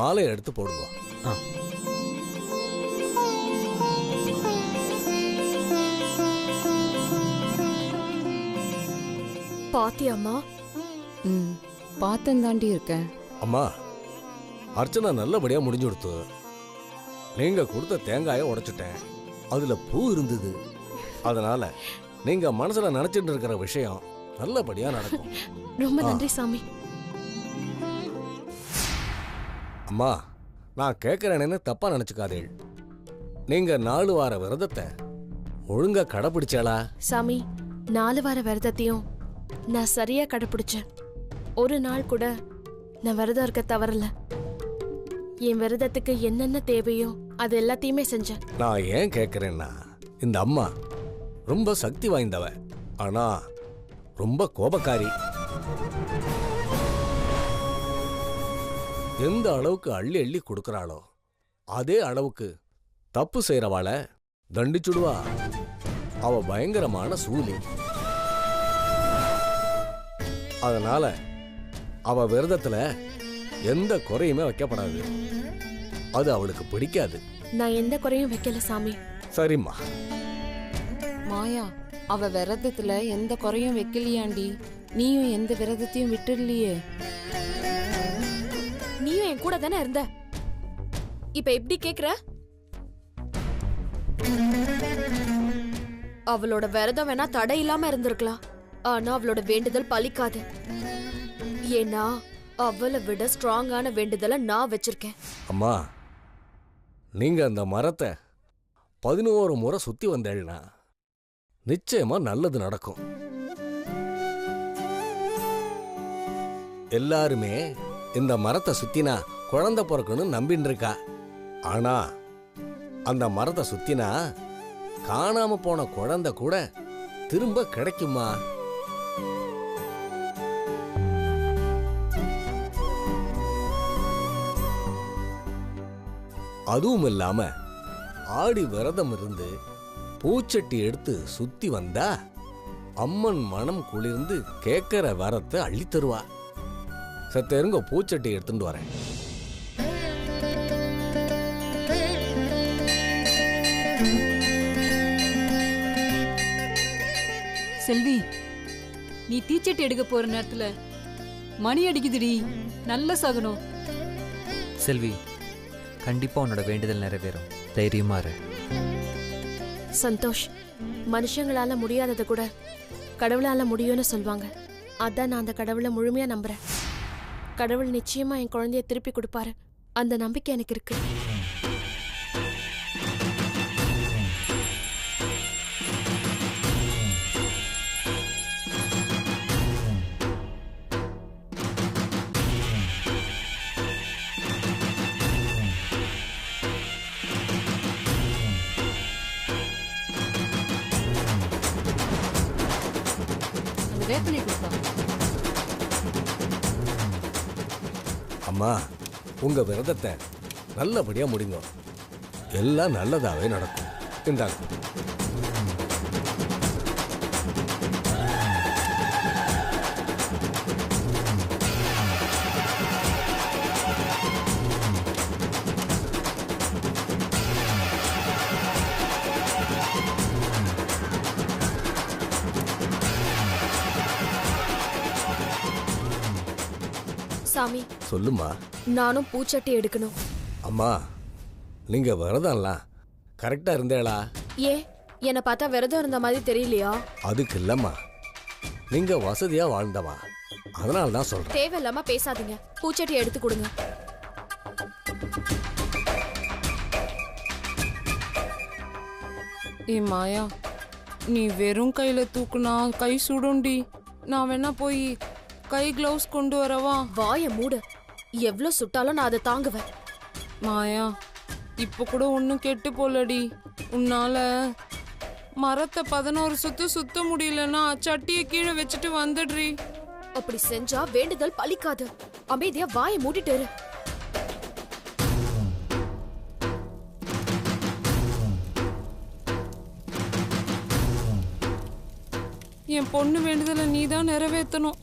மாலையை எடுத்து போடுங்க. பாத்தியாம்மா? பார்த்தேன் தாண்டி இருக்கேன். அம்மா, அர்ச்சனை நல்லபடியா முடிஞ்சு கொடுத்து. நீங்க கொடுத்த தேங்காயை உடைச்சிட்டேன். அதுல பூ இருந்தது. அதனால நீங்க மனசுல நினைச்சிட்டு இருக்கிற விஷயம் நல்லபடியா நடக்கும். ரொம்ப நன்றி சாமி. அம்மா, நான் கேட்கறேன்னு தப்பா நினைச்சுக்காதீள். நீங்க 4 வார விரதத்தை ஒழுங்கா கடைபிடிச்சாளா? சாமி, 4 வார விரதத்தையும் நான் சரியா கடைபிடிச்சேன். ஒரு நாள் கூட நான் விரதம் இருக்க தவறல. என் விரதத்துக்கு என்னென்ன தேவையோ அது எல்லாத்தையுமே செஞ்சேன். நான் ஏன் கேட்கறேன்னா, இந்த அம்மா ரொம்ப சக்தி வாய்ந்தவ, ஆனா ரொம்ப கோபக்காரி. எந்த அளவுக்கு அள்ளி அள்ளி கொடுக்கறாளோ அதே அளவுக்கு தப்பு செய்யறவாள தண்டிச்சுடுவா. அவ பயங்கரமான சூலி. அதனால அவ விரதத்துல எந்த குறையுமே வைக்கப்படாது. அது அவளுக்கு பிடிக்காது. நான் எந்த குறையும் வைக்கல சாமி. சரிம்மா. மாயா, அவ விரதத்துல எந்த குறையும் வைக்கலையாண்டி. நீயும் எந்த விரதத்தையும் விட்டுடலையே. நீயும் என் கூட தானே இருந்த. இப்ப எப்படி கேக்குற? அவளோட விரதம் வேணா தடை இல்லாம இருந்திருக்கலாம். ஆனா அவளோட வேண்டுதல் பலிக்காது. ஏன்னா அவளை விட ஸ்ட்ராங்கான வேண்டுதலை நான் வச்சிருக்கேன். அம்மா, நீங்க அந்த மரத்தை 11 முறை சுத்தி வந்தேன்னா நிச்சயமா நல்லது நடக்கும். எல்லாருமே இந்த மரத்தை சுத்தினா குழந்தை பிறக்கணும்னு நம்பின்னு இருக்கா. ஆனா அந்த மரத்தை சுத்தினா காணாம போன குழந்தை கூட திரும்ப கிடைக்குமா? அதுவும் இல்லாம ஆடி விரதம் இருந்து பூச்சட்டி எடுத்து சுத்தி வந்தா அம்மன் மனம் குளிர்ந்து கேட்கிற வரத்தை அள்ளி தருவா. சத்தேருங்க, பூச்சட்டி எடுத்துட்டு வரேன். செல்வி, நீ தீச்சட்டி எடுக்க போற நேரத்துல மணி அடிக்குதுடி. நல்ல சகுனம். செல்வி, கண்டிப்பா உன்னோட வேண்டுதல் நிறைவேறும். தைரியமா இரு. சந்தோஷ், மனுஷங்களால முடியாதது கூட கடவுளால முடியும்னு சொல்வாங்க. அதான் நான் அந்த கடவுளை முழுமையா நம்புறேன். கடவுள் நிச்சயமா என் குழந்தைய திருப்பி கொடுப்பாரு. அந்த நம்பிக்கை எனக்கு இருக்கு. வேப்பனை கொடுத்தா. அம்மா, உங்க விரதத்தை நல்லபடியா முடிங்க. எல்லாம் நல்லதாவே நடக்கும். இந்தாங்க. சாமி, சொல்லுமா. நானும் பூச்சட்டி எடுக்கணும். அம்மா, நீங்க விரதம்லாம் கரெக்டா இருந்தேளா? ஏன் என்னை பார்த்தா விரதம் இருந்த மாதிரி தெரியலையா? அதுக்கு இல்லம்மா, நீங்க வசதியா வாழ்ந்தவா, அதனால தான் சொல்றேன். தேவையில்லாம பேசாதீங்க. பூச்சட்டி எடுத்து கொடுங்க. ஏ மாயா, நீ வெறும் கையில தூக்குனா கை சுடுண்டி. நான் வேணா போய் கை கிளவுஸ் கொண்டு வரவா? வாய மூடு. எவ்வளவு சுட்டாலும் நான் அதை தாங்குவேன். மாயா, இப்ப கூட ஒன்னும் கெட்டு போலடி. உன்னால மரத்தை 11 சுத்து சுத்த முடியலன்னா சட்டியை கீழே வச்சுட்டு வந்துடுறி. அப்படி செஞ்சா வேண்டுதல் பலிக்காது. அமைதியா வாய மூடிட்டு இரு. என் பொண்ணு வேண்டுதலை நீதான் நிறைவேற்றணும்.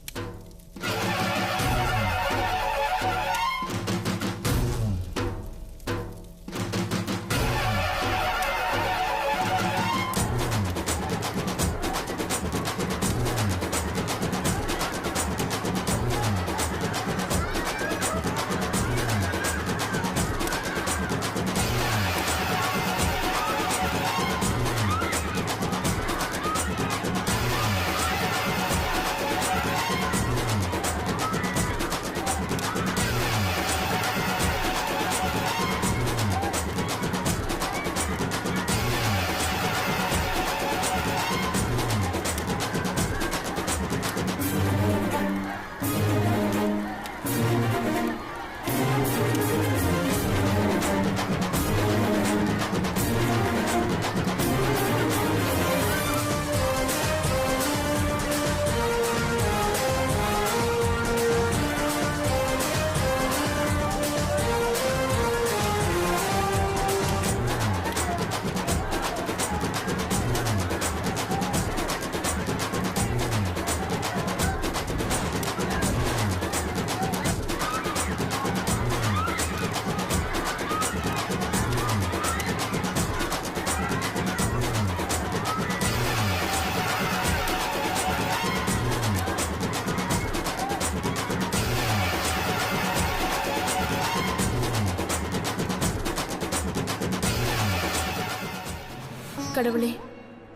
கடவுளே,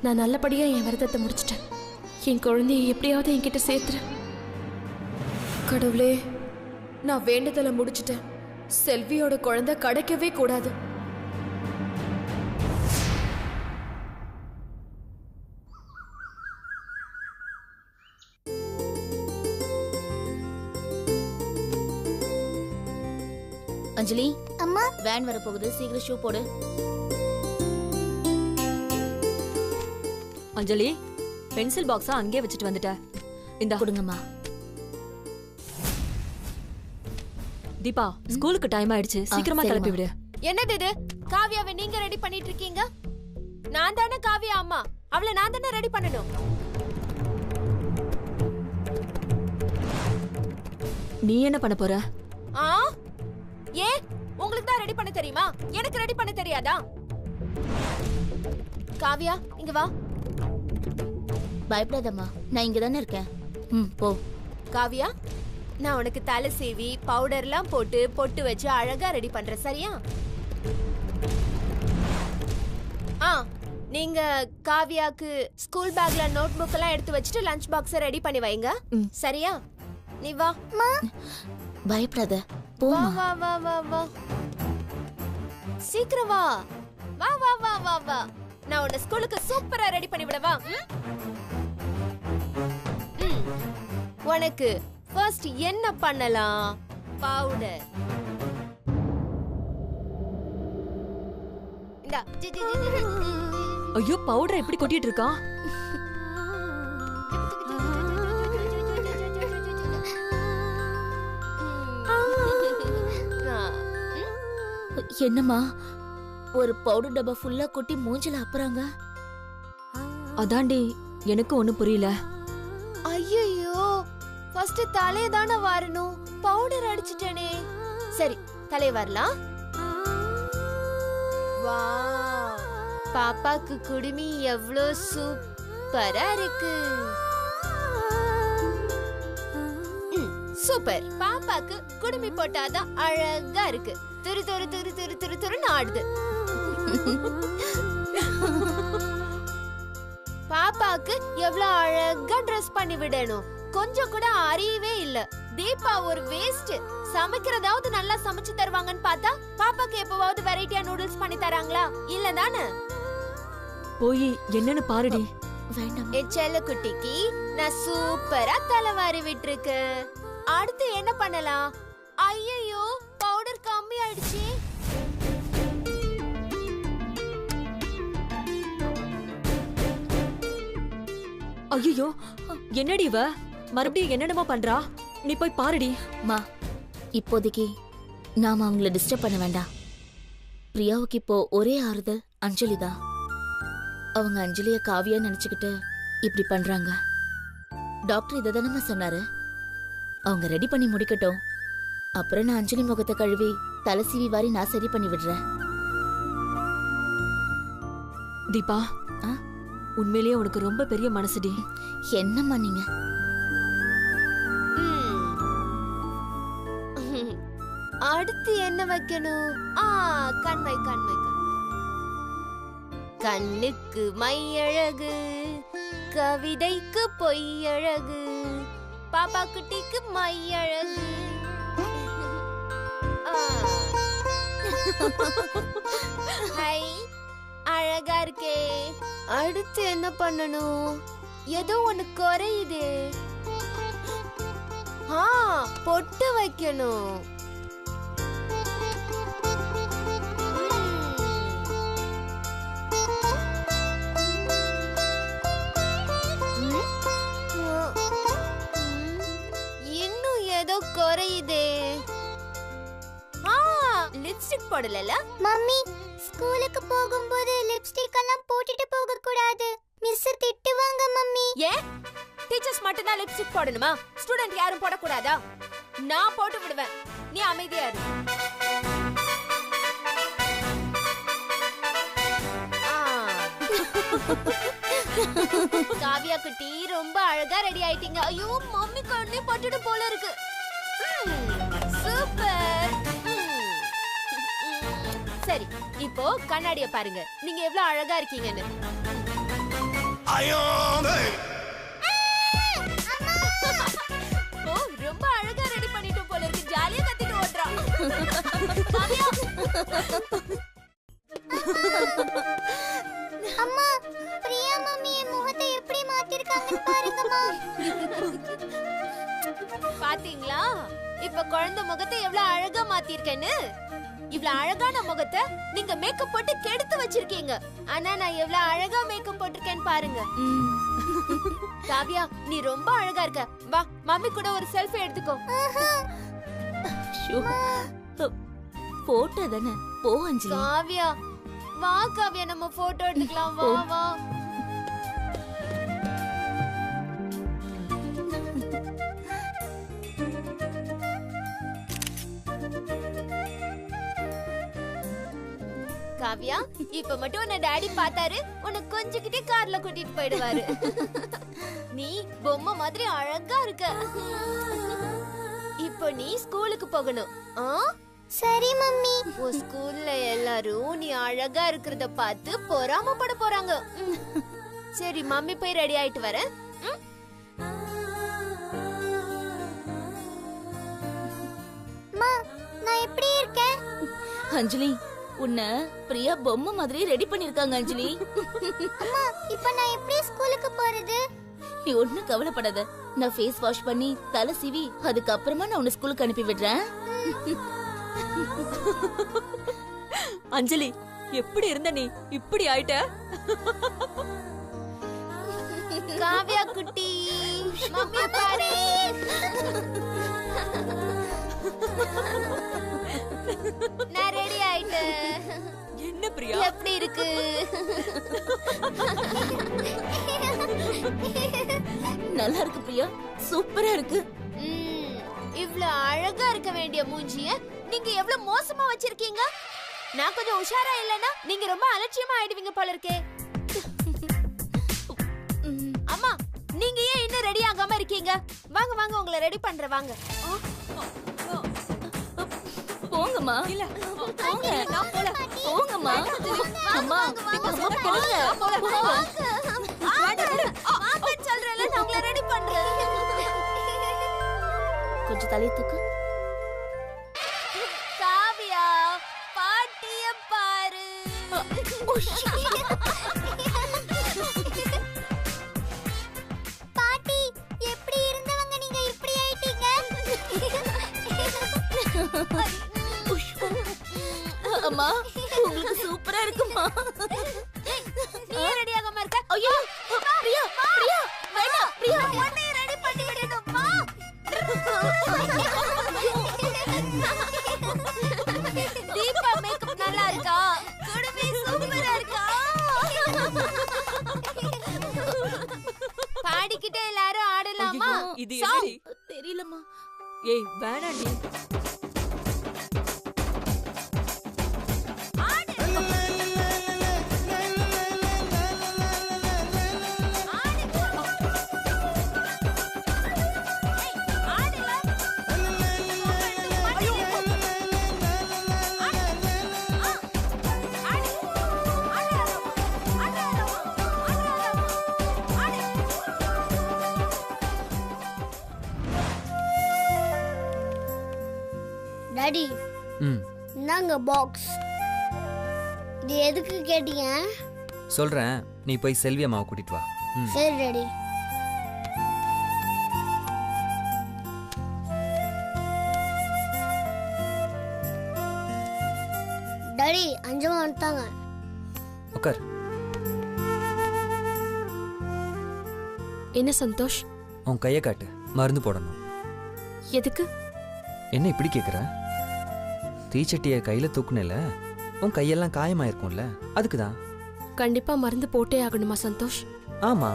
நான் நல்லபடியா என் விரதத்தை முடிச்சிட்டேன். என் குழந்தைய எப்படியாவது என்கிட்ட சேர்த்துரு. கடவுளே, நான் வேண்டுதலை முடிச்சிட்டேன். செல்வியோட குழந்தை கிடைக்கவே கூடாது. அஞ்சலி, அம்மா வேன் வர போகுது, சீக்கிரம் ஷூ போடு. அஞ்சலி, பென்சில் பாக்ஸா அங்கே வச்சுட்டு வந்துட்ட. இந்த கொடுங்கம்மா. தீபா, ஸ்கூலுக்கு டைம் ஆயிடுச்சு, சீக்கிரமா கிளப்பி விடு. என்னது இது? காவியாவை நீங்க ரெடி பண்ணிட்டு இருக்கீங்க? நான் தானே காவியா அம்மா, அவளை நான் தானே ரெடி பண்ணணும். நீ என்ன பண்ண போற? ஏன் உங்களுக்கு தான் ரெடி பண்ண தெரியுமா? எனக்கு ரெடி பண்ண தெரியாதா? காவியா இங்க வா. பயப்படாதம்மா, நான் இங்க தானே இருக்கேன். போ. காவியா, நான் உனக்கு தலை சீவி பவுடர்லாம் போட்டு பொட்டு வச்சு அழகா ரெடி பண்றேன், சரியா? நீங்க காவியாக்கு ஸ்கூல் பேக்ல நோட் புக் எல்லாம் எடுத்து வச்சுட்டு லஞ்ச் பாக்ஸ ரெடி பண்ணி வைங்க, சரியா? நீ வா. பயப்படாத, வா வா வா வா வா. சீக்கிரம் வா. வா வா வா வா வா. நான் உன்னை ஸ்கூலுக்கு சூப்பரா ரெடி பண்ணி விடவா? உனக்கு ஃபர்ஸ்ட் என்ன பண்ணலாம்? பவுடர். இந்தா. ஐயோ, பவுடர் எப்படி கொட்டிட்டு இருக்கா? என்னம்மா, ஒரு பவுடர் டப்பா ஃபுல்லா கொட்டி மூஞ்சில அப்புறாங்க? அதாண்டி, எனக்கு ஒண்ணு புரியல. ஐயோ, ஃபர்ஸ்ட் தலைய தானே வாரணும், பவுடர் அடிச்சிட்டேனே. சரி, தலைய வரலாம். வா, பாப்பாக்கு குடுமி எவ்வளோ சூப்பரா இருக்கு. சூப்பர். பாப்பாக்கு குடுமி போட்டாதான் அழகா இருக்கு. துரு துரு துரு துரு துரு துருன்னு ஆடுது. பாப்பாக்கு எவ்வளவு அழகா ட்ரெஸ் பண்ணி விடணும், கொஞ்சம் கூட அறியவே இல்ல. தீபா ஒரு வேஸ்ட். சமைக்கிறதாவது நல்லா சமைச்சு தருவாங்கன்னு பார்த்தா பாப்பாக்கு எப்பவாவது வெரைட்டியா நூடுல்ஸ் பண்ணி தராங்களா? இல்ல தானே. போய் என்னன்னு பாருடி. வேண்டாம். என் செல்ல குட்டிக்கு நான் சூப்பரா தலைவாரி விட்டுருக்கேன். அடுத்து என்ன பண்ணலாம்? ஐயோ, பவுடர் கம்மி ஆயிடுச்சு. ஐயோ, என்னடி இவ மறுபடியும் என்னென்னமோ பண்றா? நீ போய் பாருடி. மா, இப்போதைக்கு நாம அவங்கள டிஸ்டர்ப் பண்ண வேண்டாம். பிரியாவுக்கு இப்போ ஒரே ஆறுதல் அஞ்சலி தான். அவங்க அஞ்சலிய காவியா நினைச்சுக்கிட்டு இப்படி பண்றாங்க. டாக்டர் இதை தானே சொன்னாரு. அவங்க ரெடி பண்ணி முடிக்கட்டும், அப்புறம் நான் அஞ்சலி முகத்தை கழுவி தலை சீவி வாரி நான் சரி பண்ணி விடுறேன். தீபா, உண்மையிலேயே உனக்கு ரொம்ப பெரிய மனசுடி. என்னம்மா நீங்க? அடுத்து என்ன வைக்கணும்? கண்மை கண்மை கண்ணுக்கு மையழகு, கவிதைக்கு பொய்யழகு, பாப்பா குட்டிக்கு மையழகு. ஹை, அழகா இருக்கே. அடுத்து என்ன பண்ணணும்? ஏதோ ஒண்ணு குறையுது. பொட்டு வைக்கணும். இன்னும் ஏதோ குறையுதே. லிப்ஸ்டிக் போடல. மம்மி, ஸ்கூலுக்கு போகும்போது லிப்ஸ்டிக் எல்லாம் போட்டுட்டு போக கூடாது, மிஸ் திட்டுவாங்க மம்மி. ஏன் டீச்சர்ஸ் மட்டும் தான் லிப்ஸ்டிக் போடணுமா? ஸ்டூடண்ட் யாரும் போட கூடாதா? நான் போட்டு விடுவேன், நீ அமைதியா இரு. காவியா குட்டி ரொம்ப அழகா ரெடி ஆயிட்டீங்க. ஐயோ, மம்மி கண்ணே பட்டுட்டு போல இருக்கு. சூப்பர். சரி, இப்போ கண்ணாடிய பாருங்க, நீங்க எவ்வளவு அழகா இருக்கீங்கன்னு. ஓ ரொம்ப அழகா ரெடி பண்ணிட்டு போல இருக்கு. ஜாலியா கத்திட்டு ஓடுறா. காவியா அம்மா பிரியா மம்மி என் முகத்தை எப்படி மாத்திருக்காங்கன்னு பாருங்கம்மா. பாத்தீங்களா இப்ப குழந்தை முகத்தை எவ்வளவு அழகா மாத்திருக்கேன்னு. இவ்வளவு அழகான முகத்தை நீங்க மேக்கப் போட்டு கெடுத்து வச்சிருக்கீங்க. ஆனா நான் எவ்வளவு அழகா மேக்கப் போட்டிருக்கேன்னு பாருங்க. காவியா நீ ரொம்ப அழகா இருக்க. வா மம்மி கூட ஒரு செல்ஃபி எடுத்துக்கோ. போட்டோ தானே, போ அஞ்சலி. காவியா வா காவியா நம்ம போட்டோ எடுக்கலாம். வா வா. காவியா இப்ப மட்டும் உன்னை டாடி பார்த்தாரு உன்னை கொஞ்சிக்கிட்டே கார்ல கூட்டிட்டு போயிடுவாரு. நீ பொம்மை மாதிரி அழகா இருக்க. இப்போ நீ ஸ்கூலுக்கு போகணும். சரி மம்மி. உன் ஸ்கூல்ல எல்லாரும் நீ அழகா இருக்கிறத பார்த்து பொறாமப்பட போறாங்க. சரி மம்மி போய் ரெடி ஆயிட்டு வரேன். அம்மா நான் எப்படி இருக்கேன்? அஞ்சலி உன்னை பிரியா பொம்மை மாதிரி ரெடி பண்ணிருக்காங்க அஞ்சலி. அம்மா இப்போ நான் எப்படி ஸ்கூலுக்கு போறது? நீ ஒண்ணும் கவலைப்படாத, நான் ஃபேஸ் வாஷ் பண்ணி தலை சீவி அதுக்கப்புறமா நான் உன்னை ஸ்கூலுக்கு அனுப்பி விடுறேன். அஞ்சலி எப்படி இருந்த நீ இப்படி ஆயிட்ட? காவியா குட்டி மம்மி பாரு. நான் ரெடி ஆயிட்டேன். என்ன பிரியா எப்படி இருக்கு? நல்லா இருக்கு பிரியா, சூப்பரா இருக்கு. இவ்ளோ அழகா இருக்க வேண்டிய மூஞ்சிய நீங்க எவ்வளவு மோசமா வச்சிருக்கீங்க. நான் கொஞ்சம் உஷாரா இல்லனா நீங்க ரொம்ப அலட்சியமா ஆயிடுவீங்க போல இருக்கே. அம்மா நீங்க ஏன் இன்னும் ரெடி ஆகாம இருக்கீங்க? வாங்க வாங்க உங்களை ரெடி பண்றேன் வாங்க. போங்கம்மா. இல்ல போங்க. நான் போல. போங்கம்மா. அம்மா இப்ப சும்மா போங்க. வாங்க சொல்றேன்ல நான் உங்களை ரெடி பண்றேன். கொஞ்சம் தலையை தூக்கு. காவியா பாட்டிய பாரு. பாட்டி எப்படி இருந்தவங்க நீங்க இப்படி ஆயிட்டீங்க? அம்மா உங்களுக்கு சூப்பரா இருக்குமா? நீ ரெடி ஆகாம இருக்க? ஐயோ பிரியா பிரியா வேண்டாம் பிரியா. உன்னை ரெடி பண்ணி விடணும்மா. தீபா மேக்கப் நல்லா இருக்கா? குடுமி சூப்பரா இருக்கா? பாடிக்கிட்டே எல்லாரும் ஆடலாமா? இது என்னடி? தெரியலம்மா. ஏய் வேணாண்டி. டாடி நாங்க பாக்ஸ் இது எதுக்கு கேட்டீங்க? சொல்றேன், நீ போய் செல்வி அம்மாவை கூட்டிட்டு வா. சரி டாடி. டாடி அஞ்சமா வந்துட்டாங்க. உட்கார். என்ன சந்தோஷ்? உன் கையை காட்டு, மருந்து போடணும். எதுக்கு? என்ன இப்படி கேக்குற? தீச்சட்டியை கையில தூக்குனல, உன் கையெல்லாம் காயமாயிருக்கும்ல, அதுக்குதான். கண்டிப்பா மருந்து போட்டே ஆகணுமா சந்தோஷ்? ஆமா,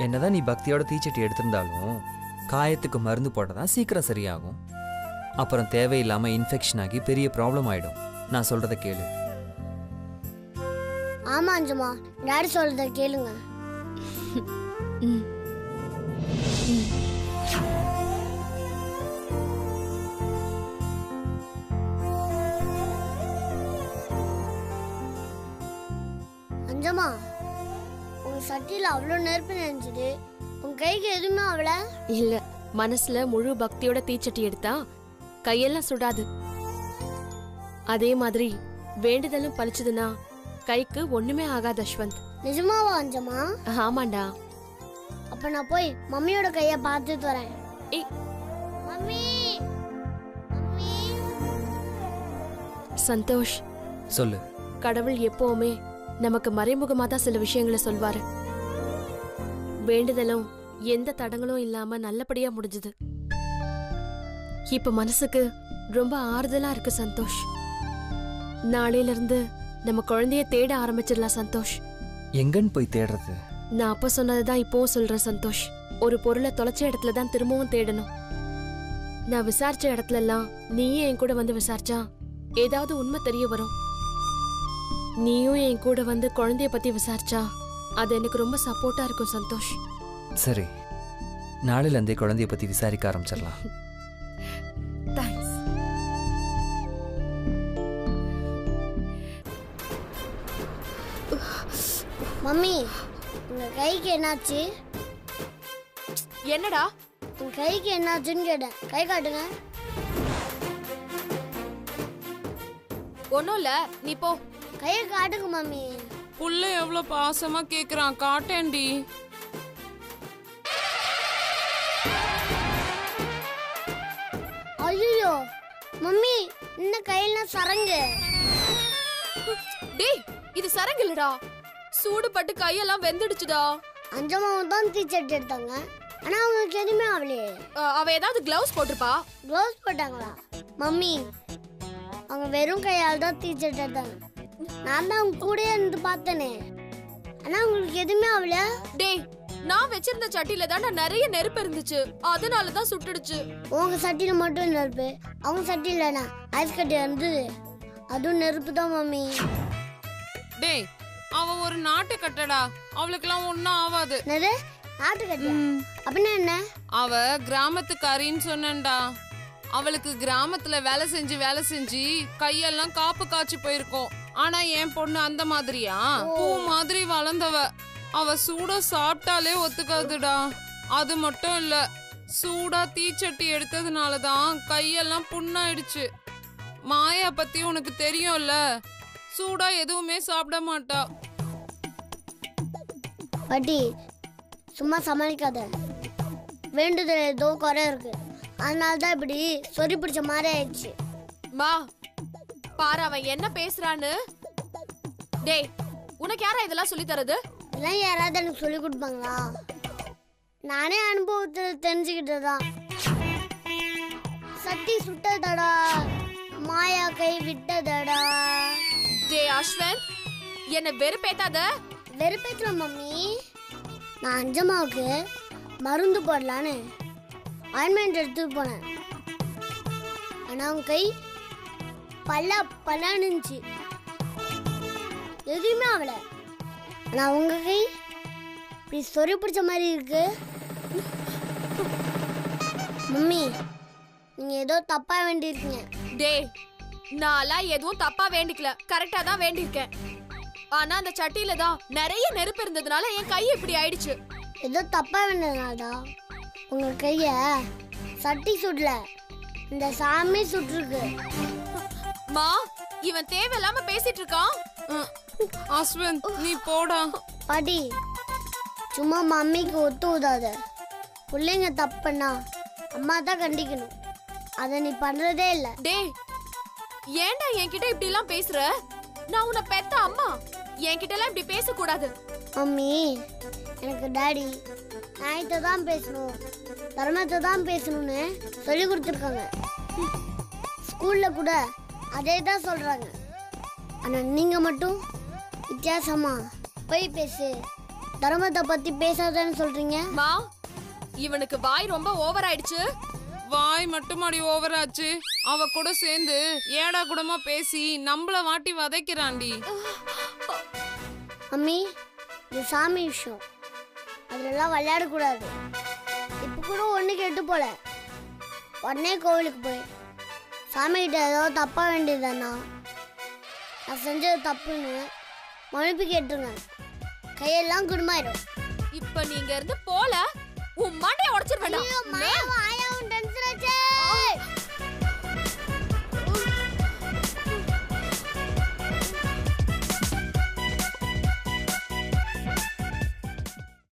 என்னதான் நீ பக்தியோட தீச்சட்டி எடுத்திருந்தாலும் காயத்துக்கு மருந்து போட்டதான் சீக்கிரம் சரியாகும். அப்புறம் தேவையில்லாம இன்ஃபெக்ஷன் ஆகி பெரிய ப்ராப்ளம் ஆயிடும். நான் சொல்றத கேளு. ஆமா அஞ்சமா, டாடி சொல்றத கேளுங்க. அஞ்சமா, உங்க உங்க சட்டியில அவ்வளோ நெருப்பு நினைச்சிட்டு உங்க கைக்கு எதுவுமே அவள இல்ல, மனசுல முழு பக்தியோட தீச்சட்டி எடுத்தா கையெல்லாம் சுடாது. அதே மாதிரி வேண்டுதலும் பழிச்சதுன்னா கைக்கு ஒண்ணுமே ஆகாது அஸ்வந்த். நிஜமாவா அஞ்சமா? ஆமாண்டா. அப்ப நான் போய் மம்மியோட கைய பார்த்துட்டு வரேன். ஏய் மம்மி மம்மி. சந்தோஷ், சொல்லு. கடவுள் எப்பவுமே நமக்கு மறைமுகமா தான் சில விஷயங்களை சொல்வாரு. வேண்டுதலும் எந்த தடங்களும் இல்லாம நல்லபடியா முடிஞ்சது. இப்ப மனசுக்கு ரொம்ப ஆறுதலா இருக்கு சந்தோஷ். நாளையில இருந்து நம்ம குழந்தைய தேட ஆரம்பிச்சிடலாம் சந்தோஷ். எங்கன்னு போய் தேடுறது? நான் அப்ப சொன்னதுதான் இப்பவும் சொல்றேன் சந்தோஷ். ஒரு பொருளை தொலைச்ச இடத்துல தான் திரும்பவும் தேடணும். நான் விசாரிச்ச இடத்துல எல்லாம் நீயே என் கூட வந்து விசாரிச்சா ஏதாவது உண்மை தெரிய வரும். நீயும் என் கூட வந்து குழந்தைய பத்தி விசாரிச்சா அது எனக்கு ரொம்ப சப்போர்ட்டா இருக்கும் சந்தோஷ். சரி, நாளையில இருந்தே குழந்தைய பத்தி விசாரிக்க ஆரம்பிச்சிடலாம். தேங்க்ஸ். மம்மி, உங்க கைக்கு என்னாச்சு? என்னடா உங்க கைக்கு என்னாச்சுன்னு கேட்டேன். கை காட்டுங்க. ஒண்ணும் இல்ல, நீ போ. கையை காட்டுங்க மம்மி. புள்ள எவ்வளவு பாசமா கேக்குறான், காட்டேன்டி. ஐயோ மம்மி, இந்த கையில சரங்கு. டேய், இது சரங்கு இல்லடா, சூடு பட்டு கையெல்லாம் வெந்துடுச்சுடா. அஞ்சமாவும் தான் தீச்சட்டி எடுத்தாங்க, ஆனா அவங்களுக்கு எதுவுமே ஆகலையே. அவ ஏதாவது கிளவுஸ் போட்டிருப்பா. க்ளோவ்ஸ் போட்டாங்களா? மம்மி, அவங்க வெறும் கையால் தான் தீச்சட்டி எடுத்தாங்க. நான் தான் அவங்க கூட இருந்து பார்த்தேனே, ஆனா அவங்களுக்கு எதுவுமே ஆகல. டேய், நான் வச்சிருந்த சட்டியில தான்டா நிறைய நெருப்பு இருந்துச்சு, அதனால தான் சுட்டுடுச்சு. உங்க சட்டியில மட்டும் நெருப்பு, அவங்க சட்டியில ஐஸ் கட்டி இருந்தது, அதுவும் நெருப்பு தான் மம்மி. டேய், அவ ஒரு நாட்டு கட்டடா, அவளுக்கெல்லாம் ஒன்னும் ஆகாது. என்னது நாட்டு கட்டி? அப்படின்னா என்ன? அவ கிராமத்துக்காரின்னு சொன்னேன்டா. அவளுக்கு கிராமத்துல வேலை செஞ்சு கையெல்லாம் காப்பு காய்ச்சி போயிருக்கோம். ஆனா என் பொண்ணு அந்த மாதிரியா? பூ மாதிரி வளர்ந்தவ. அவ சூடா சாப்பிட்டாலே ஒத்துக்காதுடா. அது மட்டும் இல்ல, சூடா தீச்சட்டி எடுத்ததுனாலதான் கையெல்லாம் புண்ணாயிடுச்சு. மாயா பத்தி உனக்கு தெரியும்ல, சூடா எதுவுமே சாப்பிட மாட்டா. பாட்டி, சும்மா சமாளிக்காத. வேண்டுதல் ஏதோ குறை இருக்கு, அதனால தான் இப்படி சொறி பிடிச்ச மாதிரி ஆயிடுச்சு. மா பாரு அவன் என்ன பேசுறான்னு. டேய், உனக்கு யாரா இதெல்லாம் சொல்லி தரது? இதெல்லாம் யாராவது எனக்கு சொல்லி கொடுப்பாங்களா? நானே அனுபவத்தில் தெரிஞ்சுக்கிட்டதான். சட்டி சுட்டதடா, மாயா கை விட்டதடா. டேய் அஸ்வந்த், என்ன வெறுப்பேத்தாத. வெறுப்பேத்துல மம்மி. நான் அஞ்சம்மாவுக்கு மருந்து போடலான்னு ஆயின்மெண்ட் எடுத்துட்டு போனேன், ஆனா அவங்க கை பல்லானுச்சு, எதுவுமே ஆகல. ஆனா உங்க கை இப்படி சொறி பிடிச்ச மாதிரி இருக்கு. மம்மி, நீங்க ஏதோ தப்பா வேண்டியிருக்கீங்க. டேய், நான்லாம் எதுவும் தப்பா வேண்டிக்கல, கரெக்டா தான் வேண்டியிருக்கேன். ஆனா அந்த சட்டியில தான் நிறைய நெருப்பு இருந்ததுனால என் கை இப்படி ஆயிடுச்சு. ஏதோ தப்பா வேண்டதுனாலதான் உங்க கைய சட்டி சுடல, இந்த சாமி சுட்டுருக்கு. மா, இவன் தேவையில்லாம பேசிட்டு இருக்கான். அஸ்வந்த், நீ போடா. பாட்டி, சும்மா மம்மிக்கு ஒத்து ஊதாத. பிள்ளைங்க தப்பு பண்ணா அம்மா தான் கண்டிக்கணும், அத நீ பண்றதே இல்ல. டேய், ஏன்டா என்கிட்ட இப்படி எல்லாம் பேசுற? நான் உன்னை பெத்த அம்மா, என்கிட்ட எல்லாம் இப்படி பேசக்கூடாது. மம்மி, எனக்கு டாடி நியாயத்தை தான் பேசணும், தர்மத்தை தான் பேசணும்னு சொல்லி கொடுத்துருக்காங்க. ஸ்கூல்ல கூட அதே தான் சொல்றாங்க. ஆனா நீங்க மட்டும் வித்தியாசமா போய் பேசு, தர்மத்தை பத்தி பேசாதன்னு சொல்றீங்க. மா, இவனுக்கு வாய் ரொம்ப ஓவர் ஆயிடுச்சு. வாய் மட்டும் அடி ஓவர் ஆச்சு, அவ கூட சேர்ந்து ஏடா கூடமா பேசி நம்மள வாட்டி வதைக்கிறான்டி. மம்மி, இது சாமி விஷயம், அதெல்லாம் விளையாடக்கூடாது. இப்போ கூட ஒன்று கேட்டு போல, உடனே கோவிலுக்கு போய் சாமி கிட்ட ஏதோ தப்பா வேண்டியதுதானா, நான் செஞ்சது தப்புன்னு மன்னிப்பு கேட்டுருங்க. கையெல்லாம் குடுமாயிடும். இப்ப நீங்க இருந்து போல உன் மண்டைய உடைச்சிர வேண்டாம். ஐயோ, மாயாவா, ஆயா